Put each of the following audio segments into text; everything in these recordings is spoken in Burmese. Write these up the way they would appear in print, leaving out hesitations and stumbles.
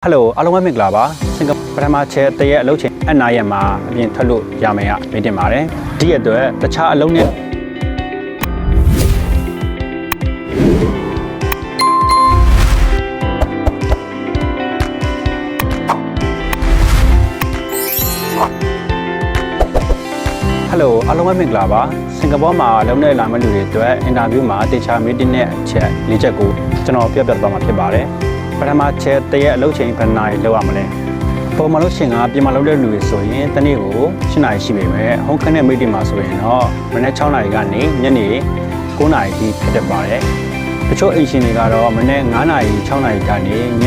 Hello အားလုံးပဲမင်္ဂလာပါစင်ကာပထမချက်တရက်အလုပ်ချိန်အနားရက်မှာအပြင်ထွက်လို့ရမယ်မင်းတင်ပါတယ်ဒီအတွက်တခြားအလုပ်နဲ့ဟယ်လိုအားလုံးပဲမင်္ဂလာပါစင်ကာပူမှာလုံနေလာမယ့်လူတွေအတွက်အင်တာဗျူးမှာတေချာမီတင်းနဲ့အချက်၄ချက်ကိုကျွန်တော်ပြောပြသွားမှာဖြစ်ပါတယ်ပထမချက်တရက်အလုပ်ချိန်ဘယ်နာရီလောက်ရမလဲပုံမှန်လို့ရှင်ကပြင်မာလုပ်တဲ့လူတွေဆိုရင်တနေ့ကို7နာရီရှိပေမဲ့ဟုံးခနဲ့မိတင်မှာဆိုရင်တော့မနေ့6နာရီကနေညနေ9နာရီထိဖြစ်တတ်ပါတယ်တချို့အိမ်ရှင်တွေကတော့မနေ့9နာရီ6နာရီကနေည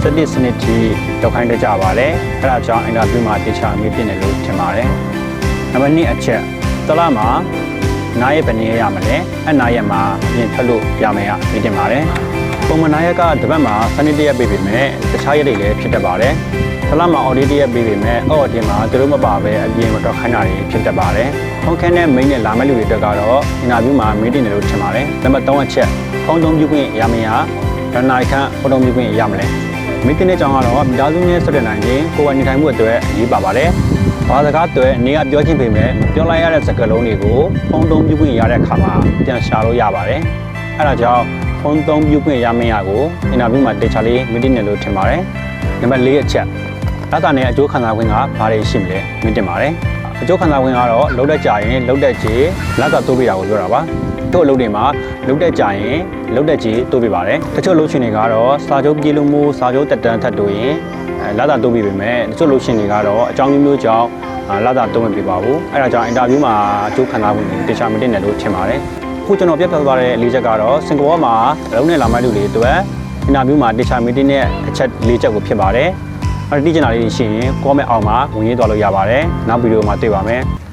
7စနစ်ထိလောက်ခိုင်းတကြပါတယ်အဲဒါကြောင့်အင်တာဗျူးမှာတေချာမီတင်တယ်လို့ထင်ပါတယ်နံပါတ်2အချက်တလမှာနားရက်ပဲနေရမလဲအနားရက်မှာပြင်ထွက်လို့ရမယ်မတင်ပါတယ်ပုံမှန်နားရက်ကတစ်ပတ်မှာစနစ်တရက်ပေးပေမဲ့တခြားရက်တွေလည်းဖြစ်တတ်ပါတယ်။တလမှာ audit တရက်ပေးပေမဲ့အော်ဒီမှာသူတို့မပါပဲအပြင်မတော်ခိုင်းတာတွေဖြစ်တတ်ပါတယ်။ဖုန်းခန်းနဲ့ main နဲ့လာမဲ့လူတွေအတွက်ကတော့ interview မှာ meeting တွေလို့ထင်ပါတယ်။နံပါတ်3အချက်ဖုန်းသုံးပြုခွင့်ရမရဒဏ္ဍာရီခန့်ဖုန်းသုံးပြုခွင့်ရမလဲ။ meeting နဲ့ကြောင်းကတော့မိသားစုနဲ့ဆက်သွယ်နိုင်ရင်ကိုယ်ကနေထိုင်မှုအတွက်အရေးပါပါတယ်။ဘာစကားတွေနေကပြောချင်းပေမဲ့မပြောလိုက်ရတဲ့စကားလုံးတွေကိုဖုန်းသုံးပြုခွင့်ရတဲ့အခါမှာပြန်ရှာလို့ရပါတယ်။အဲဒါကြောင့်ဖုန်းသုံးပြုခွင့်ရမရကိုအင်တာဗျူးမှာတေချာလေးမီတင်းတယ်လို့ထင်ပါတယ်။နံပါတ်4အချက်လတာနဲ့အကျိုးခံစားခွင့်ကဘာတွေရှိမလဲမင်းတင်ပါတယ်။အကျိုးခံစားခွင့်ကတော့လုံးတဲ့ကြရင်လုံးတဲ့ကြေလတာတိုးပြတာကိုပြောတာပါ။တို့အလုပ်တွေမှာလုံးတဲ့ကြရင်လုံးတဲ့ကြေတိုးပြပါတယ်။တချို့လုပ်ရှင်တွေကတော့စာချုပ်ပြေလို့မို့စာချုပ်တက်တန်းထပ်တိုးရင်လတာတိုးပြပေမဲ့တချို့လုပ်ရှင်တွေကတော့အကြောင်းမျိုးမျိုးကြောင့်လတာတိုးဝင်ပြပါဘူး။အဲဒါကြောင့်အင်တာဗျူးမှာအကျိုးခံစားခွင့်ကိုတေချာမီတင်းတယ်လို့ထင်ပါတယ်။ခုကျွန်တော်ပြပြသွားတဲ့၄ချက်ကတော့စင်ကာပူမှာအလုံးနဲ့လာမယ့်လူတွေအတွက်အင်တာဗျူးမှာတေချာမီတင်းနဲ့အချက်၄ချက်ကိုဖြစ်ပါတယ်။အဲ့ဒီကျင်တာလေးရှိရင် comment အောက်မှာဝင်ရေးသွားလို့ရပါတယ်။နောက်ဗီဒီယိုမှာတွေ့ပါမယ်။